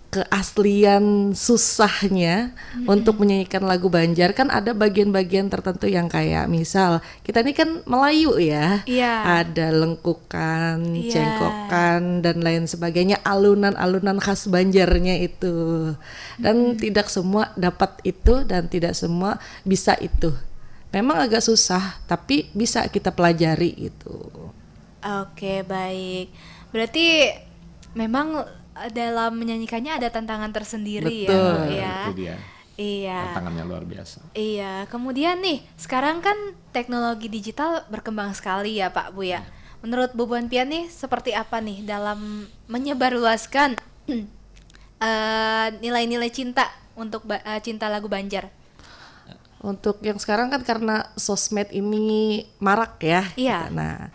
keaslian susahnya untuk menyanyikan lagu Banjar. Kan ada bagian-bagian tertentu yang kayak misal kita ini kan Melayu ya, Iya. ada lengkukan, Iya. cengkokan dan lain sebagainya, alunan-alunan khas Banjarnya itu. Dan tidak semua dapat itu dan tidak semua bisa itu. Memang agak susah tapi bisa kita pelajari itu. Oke, baik. Berarti memang dalam menyanyikannya ada tantangan tersendiri Betul. ya. Itu dia. Iya. Tantangannya luar biasa. Iya, kemudian nih, sekarang kan teknologi digital berkembang sekali ya Pak Bu ya. Menurut Bu Buan Pian nih, seperti apa nih dalam menyebarluaskan nilai-nilai cinta untuk cinta lagu Banjar? Untuk yang sekarang kan karena sosmed ini marak ya. Iya. Nah,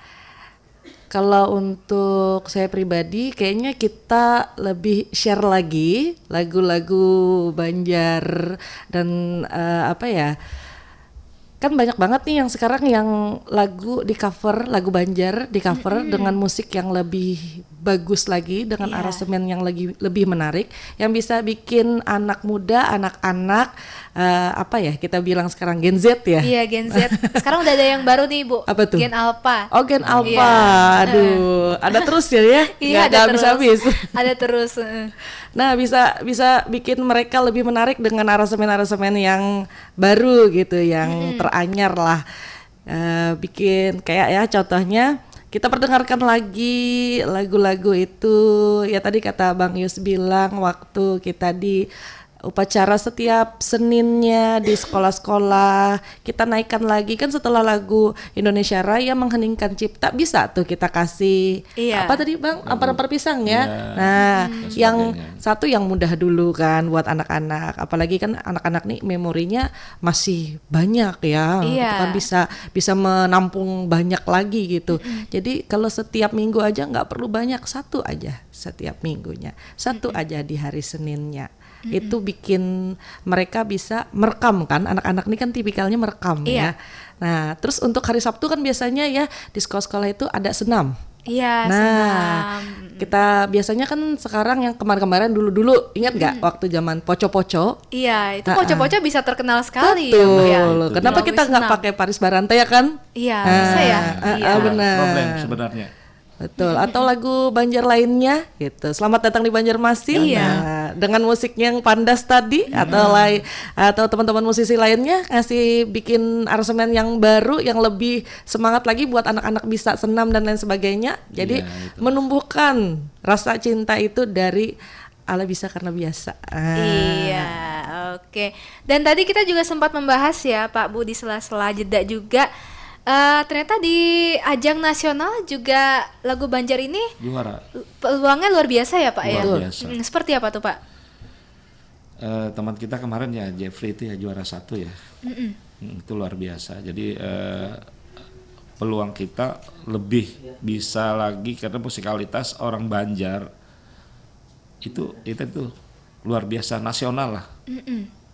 kalau untuk saya pribadi kayaknya kita lebih share lagi lagu-lagu Banjar dan kan banyak banget nih yang sekarang yang lagu Banjar di cover dengan musik yang lebih bagus lagi, dengan Iya. aransemen yang lebih menarik, yang bisa bikin anak muda, anak-anak kita bilang sekarang Gen Z ya. Iya, Gen Z. Sekarang udah ada yang baru nih Bu. Apa tuh? Gen Alpha. Oh, Gen Alpha. Iya. Aduh, ada terus ya Iya, nggak ada terus. habis-habis. Ada terus. Nah, bisa bikin mereka lebih menarik dengan aransemen-aransemen yang baru gitu, yang teranyar lah. Bikin kayak ya contohnya kita perdengarkan lagi lagu-lagu itu ya, tadi kata Bang Yus bilang waktu kita di upacara setiap Seninnya di sekolah-sekolah kita naikkan lagi kan, setelah lagu Indonesia Raya Mengheningkan Cipta bisa tuh kita kasih Iya. apa tadi Bang, ampar-ampar pisang ya. Iya. Nah, Dan yang sebagainya. satu yang mudah dulu kan buat anak-anak, apalagi kan anak-anak nih memorinya masih banyak ya. Iya. Itu kan bisa menampung banyak lagi gitu. Jadi kalau setiap minggu aja nggak perlu banyak, satu aja setiap minggunya, satu aja di hari Seninnya. Itu bikin mereka bisa merekam kan, anak-anak ini kan tipikalnya merekam Iya. ya. Nah, terus untuk hari Sabtu kan biasanya ya di sekolah-sekolah itu ada senam. Iya, Nah, senam. kita biasanya kan sekarang yang kemarin-kemarin dulu ingat nggak waktu zaman poco-poco? Iya, itu poco-poco bisa terkenal sekali ya, Bu, Betul. ya. Kenapa Melalui kita nggak senam. pakai Paris Baranta ya kan? Iya, bisa ya. Iya. Benar. Problem sebenarnya. Betul. Atau lagu Banjar lainnya gitu. Selamat datang di Banjarmasin. Iya. Nah, dengan musik yang Pandas tadi atau teman-teman musisi lainnya ngasih bikin aransemen yang baru yang lebih semangat lagi buat anak-anak bisa senam dan lain sebagainya. Jadi Iya, itu. menumbuhkan rasa cinta itu dari ala bisa karena biasa. Iya, oke. Dan tadi kita juga sempat membahas ya Pak Bu di sela-sela jeda juga. Ternyata di ajang nasional juga lagu Banjar ini Juara. peluangnya luar biasa ya Pak ya. Luar biasa. Seperti apa tuh Pak? Teman kita kemarin ya Jeffrey itu ya juara 1 ya. Itu luar biasa. Jadi peluang kita lebih bisa lagi karena musikalitas orang Banjar itu luar biasa, nasional lah.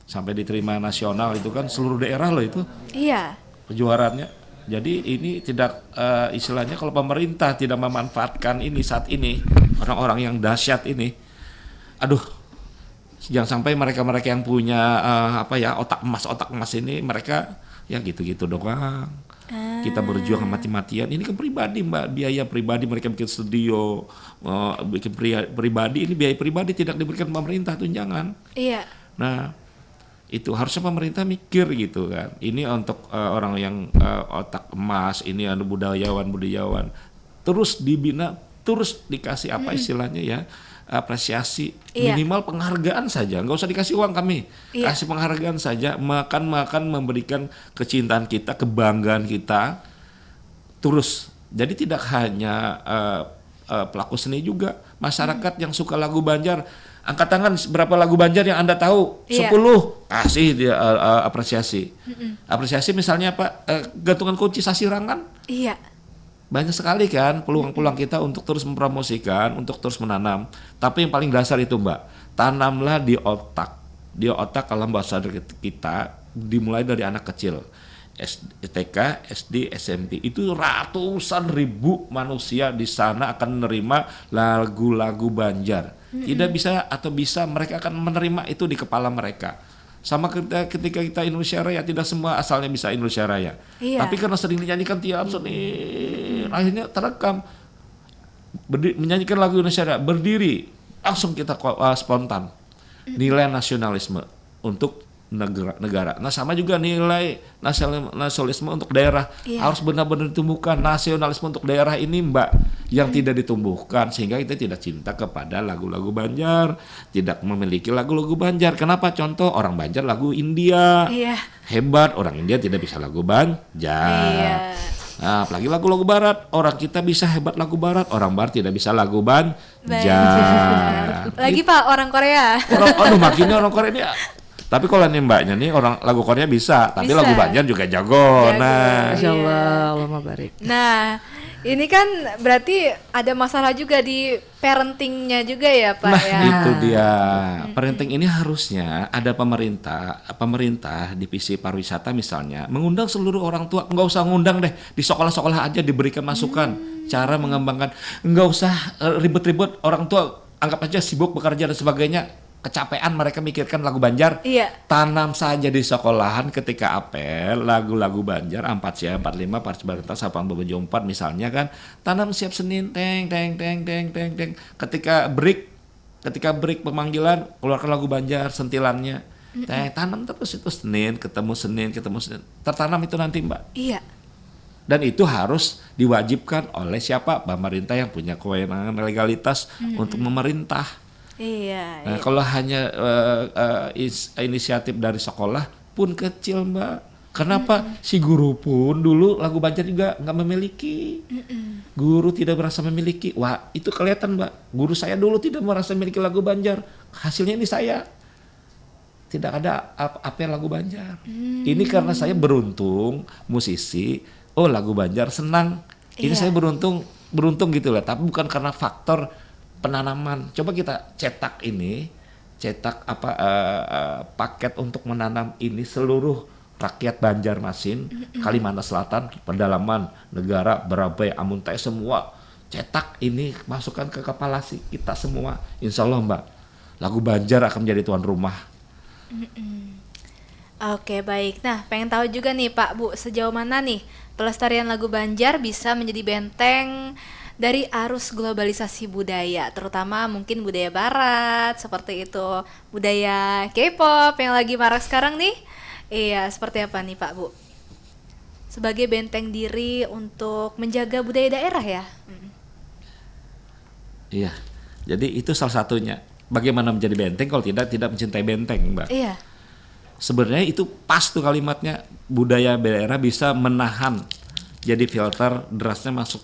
Sampai diterima nasional itu kan seluruh daerah loh itu Iya. kejuaraannya. Jadi ini tidak istilahnya kalau pemerintah tidak memanfaatkan ini saat ini orang-orang yang dahsyat ini, aduh, jangan sampai mereka-mereka yang punya otak emas ini mereka ya gitu-gitu doang. Kita berjuang mati-matian. Ini kan pribadi Mbak, biaya pribadi mereka bikin studio, bikin pribadi, ini biaya pribadi tidak diberikan pemerintah, tunjangan. Iya. Nah, Itu harusnya pemerintah mikir gitu kan. Ini untuk orang yang otak emas, ini budayawan, terus dibina, terus dikasih apa istilahnya ya, apresiasi, minimal penghargaan saja, nggak usah dikasih uang kami, kasih penghargaan saja, makan memberikan kecintaan kita, kebanggaan kita, terus. Jadi tidak hanya pelaku seni juga, masyarakat yang suka lagu Banjar, angkat tangan berapa lagu Banjar yang Anda tahu? 10, kasih dia apresiasi. Apresiasi misalnya apa? Gantungan kunci Sasirangan. Iya. Banyak sekali kan peluang-peluang kita untuk terus mempromosikan, untuk terus menanam. Tapi yang paling dasar itu Mbak, tanamlah di otak. Di otak alam bahasa kita dimulai dari anak kecil. TK, SD, SMP itu ratusan ribu manusia di sana akan menerima lagu-lagu Banjar. Tidak bisa atau bisa mereka akan menerima itu di kepala mereka. Sama ketika kita Indonesia Raya, tidak semua asalnya bisa Indonesia Raya. Tapi karena sering dinyanyikan tiap Senin, akhirnya terekam. Menyanyikan lagu Indonesia Raya, berdiri, langsung kita spontan. Nilai nasionalisme untuk negara. Nah sama juga nilai nasionalisme untuk daerah harus benar-benar ditumbuhkan. Nasionalisme untuk daerah ini Mbak yang tidak ditumbuhkan sehingga kita tidak cinta kepada lagu-lagu Banjar, tidak memiliki lagu-lagu Banjar. Kenapa? Contoh orang Banjar lagu India hebat, orang India tidak bisa lagu Banjar. Nah, apalagi lagu-lagu Barat, orang kita bisa hebat lagu Barat, orang Barat tidak bisa lagu Banjar. Lagi Pak orang Korea. Makinnya orang Korea ini. Tapi kalau nih Mbaknya nih orang lagu Korea bisa, tapi lagu Banjar juga jago. Nah, Masya Allah, Allahumma barik. Nah, ini kan berarti ada masalah juga di parentingnya juga ya Pak nah, ya. Itu dia. Parenting ini harusnya ada pemerintah divisi pariwisata misalnya mengundang seluruh orang tua, nggak usah ngundang deh, di sekolah-sekolah aja diberikan masukan cara mengembangkan, nggak usah ribet-ribet, orang tua anggap aja sibuk bekerja dan sebagainya. Kecapean mereka mikirkan lagu Banjar, tanam saja di sekolahan ketika apel lagu-lagu Banjar 4 45 Paris Barenta Sapang Bebejo 4 misalnya kan, tanam siap Senin teng ketika break pemanggilan keluarkan lagu Banjar sentilannya, tanam terus itu Senin ketemu Senin tertanam itu nanti Mbak. Dan itu harus diwajibkan oleh siapa? Pemerintah yang punya kewenangan legalitas untuk memerintah. Nah, kalau hanya inisiatif dari sekolah pun kecil Mbak. Kenapa? Si guru pun dulu lagu Banjar juga nggak memiliki. Guru tidak merasa memiliki. Wah itu kelihatan Mbak. Guru saya dulu tidak merasa memiliki lagu Banjar. Hasilnya ini saya tidak ada apa lagu Banjar. Ini karena saya beruntung musisi. Oh lagu Banjar senang. Ini saya beruntung gitu lah. Tapi bukan karena faktor penanaman. Coba kita cetak paket untuk menanam ini seluruh rakyat Banjarmasin, Kalimantan Selatan, pedalaman, negara, Berabai, Amuntai semua cetak ini masukkan ke kepala kita semua. Insya Allah Mbak, lagu Banjar akan menjadi tuan rumah. Oke baik. Nah pengen tahu juga nih Pak Bu, sejauh mana nih pelestarian lagu Banjar bisa menjadi benteng dari arus globalisasi budaya, terutama mungkin budaya barat seperti itu, budaya K-pop yang lagi marak sekarang nih. Seperti apa nih Pak Bu? Sebagai benteng diri untuk menjaga budaya daerah ya. Iya. Jadi itu salah satunya. Bagaimana menjadi benteng kalau tidak mencintai benteng, Mbak? Iya. Sebenarnya itu pas tuh kalimatnya, budaya daerah bisa menahan. Jadi filter derasnya masuk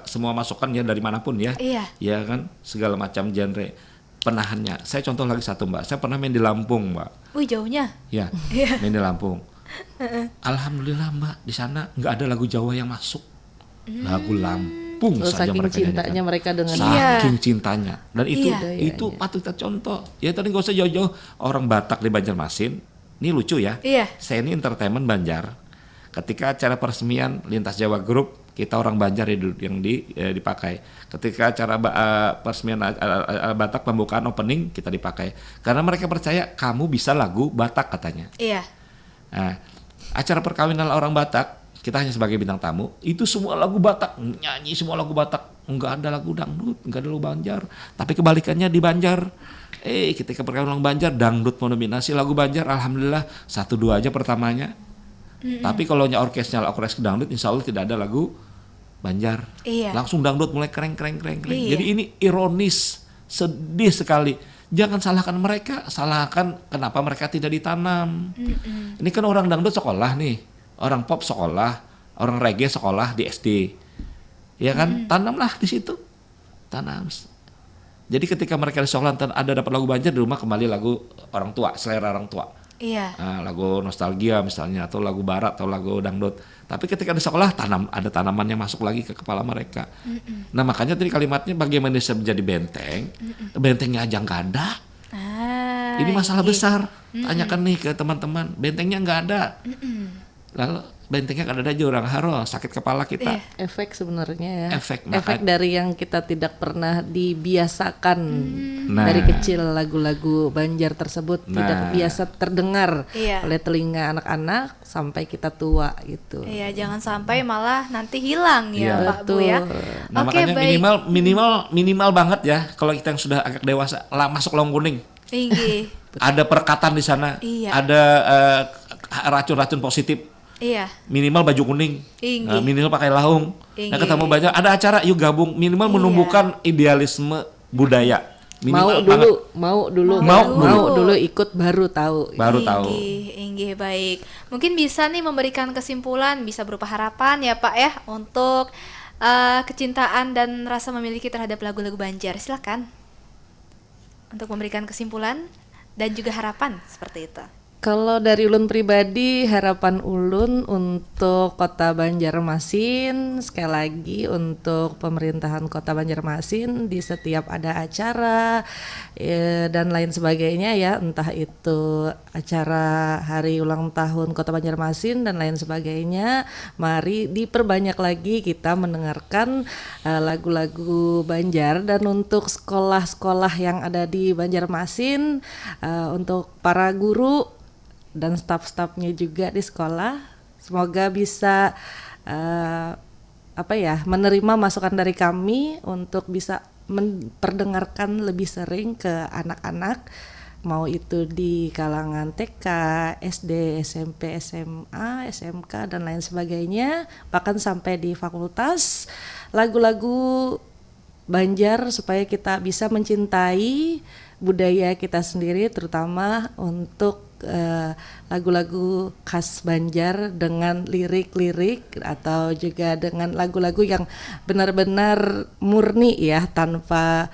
semua masukan ya dari manapun ya. Ya kan segala macam genre penahannya. Saya contoh lagi satu Mbak, saya pernah main di Lampung Mbak. Wih jauhnya. Ya main di Lampung. Alhamdulillah Mbak di sana nggak ada lagu Jawa yang masuk. Lagu Lampung saja saking mereka cintanya nyanyikan. mereka dengan saking cintanya. Dan itu patut kita contoh. Ya tadi nggak usah jauh-jauh orang Batak di Banjarmasin. Ini lucu ya. Saya ini entertainment Banjar. Ketika acara peresmian Lintas Jawa Group, kita orang Banjar yang dipakai. Ketika acara peresmian Batak pembukaan opening, kita dipakai. Karena mereka percaya kamu bisa lagu Batak katanya. Nah, acara perkawinan orang Batak, kita hanya sebagai bintang tamu, itu semua lagu Batak, nyanyi semua lagu Batak. nggak ada lagu dangdut, nggak ada lagu Banjar. Tapi kebalikannya di Banjar, ketika perkawinan Banjar, dangdut mendominasi, lagu Banjar alhamdulillah 1-2 aja pertamanya. Tapi kalau orkes dangdut, insya Allah tidak ada lagu Banjar. Iya. Langsung dangdut mulai kreng. Iya. Jadi ini ironis, sedih sekali. Jangan salahkan mereka, salahkan kenapa mereka tidak ditanam. Ini kan orang dangdut sekolah nih, orang pop sekolah, orang reggae sekolah di SD. Ya kan, tanamlah di situ, tanam. Jadi ketika mereka di sekolah ada dapat lagu Banjar, di rumah kembali lagu orang tua, selera orang tua. Iya. Nah, lagu nostalgia misalnya, atau lagu barat, atau lagu dangdut. Tapi ketika di sekolah ada tanaman yang masuk lagi ke kepala mereka. Nah makanya tadi kalimatnya bagaimana bisa menjadi benteng, bentengnya aja nggak ada. Ini masalah besar. Tanyakan nih ke teman-teman, bentengnya nggak ada. Lalu bentengnya kan ada aja orang harus sakit kepala kita. Efek sebenarnya ya. Efek dari yang kita tidak pernah dibiasakan Nah. dari kecil, lagu-lagu Banjar tersebut tidak biasa terdengar Iya. oleh telinga anak-anak sampai kita tua gitu. Iya, jangan sampai malah nanti hilang ya, Iya. Pak Bu ya. Nah Oke, makanya baik. minimal banget ya kalau kita yang sudah agak dewasa masuk lawang kuning. Tinggi. Ada perekatan di sana, Iya. ada racun-racun positif. Iya. Minimal baju kuning, Tinggi. minimal pakai laung. Tinggi. Nah ketemu banyak, ada acara yuk gabung, minimal Iya. menumbuhkan idealisme budaya. Minimal Mau dulu ikut baru tahu. Inggih, baik. Mungkin bisa nih memberikan kesimpulan, bisa berupa harapan ya Pak ya untuk kecintaan dan rasa memiliki terhadap lagu-lagu Banjar. Silakan untuk memberikan kesimpulan dan juga harapan seperti itu. Kalau dari ulun pribadi, harapan ulun untuk Kota Banjarmasin, sekali lagi untuk pemerintahan Kota Banjarmasin di setiap ada acara dan lain sebagainya ya, entah itu acara hari ulang tahun Kota Banjarmasin dan lain sebagainya, mari diperbanyak lagi kita mendengarkan lagu-lagu Banjar. Dan untuk sekolah-sekolah yang ada di Banjarmasin, untuk para guru dan staf-stafnya juga di sekolah, semoga bisa menerima masukan dari kami untuk bisa memperdengarkan lebih sering ke anak-anak, mau itu di kalangan TK, SD, SMP, SMA, SMK dan lain sebagainya, bahkan sampai di fakultas, lagu-lagu Banjar supaya kita bisa mencintai budaya kita sendiri, terutama untuk lagu-lagu khas Banjar dengan lirik-lirik atau juga dengan lagu-lagu yang benar-benar murni ya, tanpa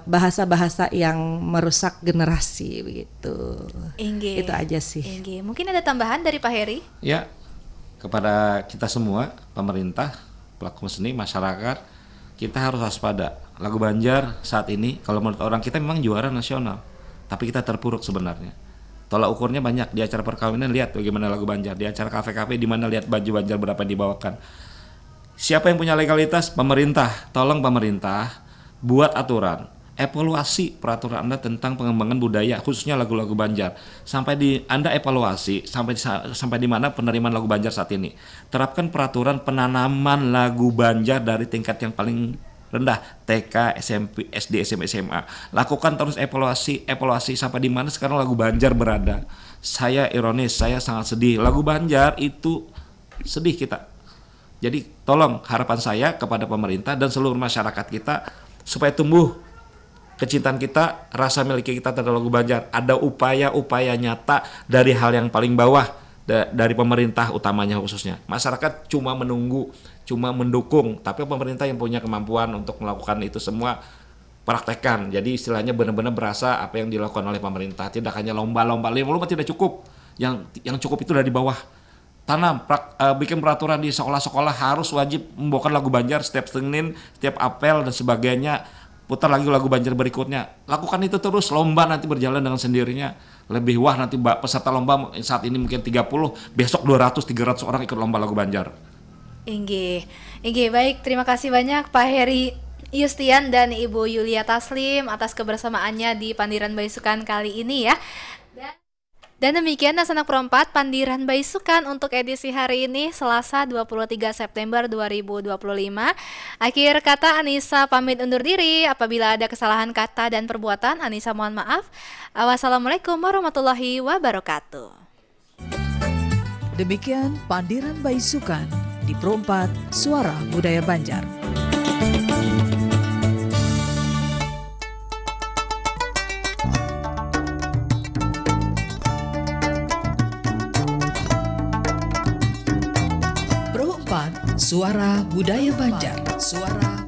bahasa-bahasa yang merusak generasi begitu. Itu aja sih. Mungkin ada tambahan dari Pak Heri? Ya, kepada kita semua, pemerintah, pelaku seni, masyarakat, kita harus waspada. Lagu Banjar saat ini, kalau menurut orang kita memang juara nasional, tapi kita terpuruk sebenarnya. Tolak ukurnya banyak. Di acara perkawinan lihat bagaimana lagu Banjar, di acara kafe-kafe di mana lihat baju Banjar berapa yang dibawakan. Siapa yang punya legalitas? Pemerintah. Tolong pemerintah buat aturan, evaluasi peraturan Anda tentang pengembangan budaya khususnya lagu-lagu Banjar. Sampai Anda evaluasi sampai di mana penerimaan lagu Banjar saat ini. Terapkan peraturan penanaman lagu Banjar dari tingkat yang paling rendah, TK, SMP, SD, SMP, SMA. Lakukan terus evaluasi sampai di mana sekarang lagu Banjar berada. Saya ironis, saya sangat sedih. Lagu Banjar itu sedih kita. Jadi tolong harapan saya kepada pemerintah dan seluruh masyarakat kita supaya tumbuh kecintaan kita, rasa milik kita terhadap lagu Banjar. Ada upaya-upaya nyata dari hal yang paling bawah, dari pemerintah utamanya khususnya. Masyarakat cuma menunggu, cuma mendukung, tapi pemerintah yang punya kemampuan untuk melakukan itu semua praktekkan. Jadi istilahnya benar-benar berasa apa yang dilakukan oleh pemerintah, tidak hanya lomba-lomba tidak cukup. Yang cukup itu dari bawah. Bikin peraturan di sekolah-sekolah harus wajib membawakan lagu Banjar setiap Senin, setiap apel dan sebagainya. Putar lagi lagu Banjar berikutnya. Lakukan itu terus, lomba nanti berjalan dengan sendirinya. Lebih wah nanti peserta lomba saat ini mungkin 30, besok 200-300 orang ikut lomba lagu Banjar. Inggih, baik, terima kasih banyak Pak Heri Yustian dan Ibu Yulia Taslim atas kebersamaannya di Pandiran Baisukan kali ini ya. Dan demikian Sanak Perempat Pandiran Baisukan untuk edisi hari ini Selasa 23 September 2025. Akhir kata Anissa pamit undur diri. Apabila ada kesalahan kata dan perbuatan, Anissa mohon maaf. Wassalamualaikum warahmatullahi wabarakatuh. Demikian Pandiran Baisukan di Pro 4 Suara Budaya Banjar. Pro 4 Suara Budaya Banjar. Suara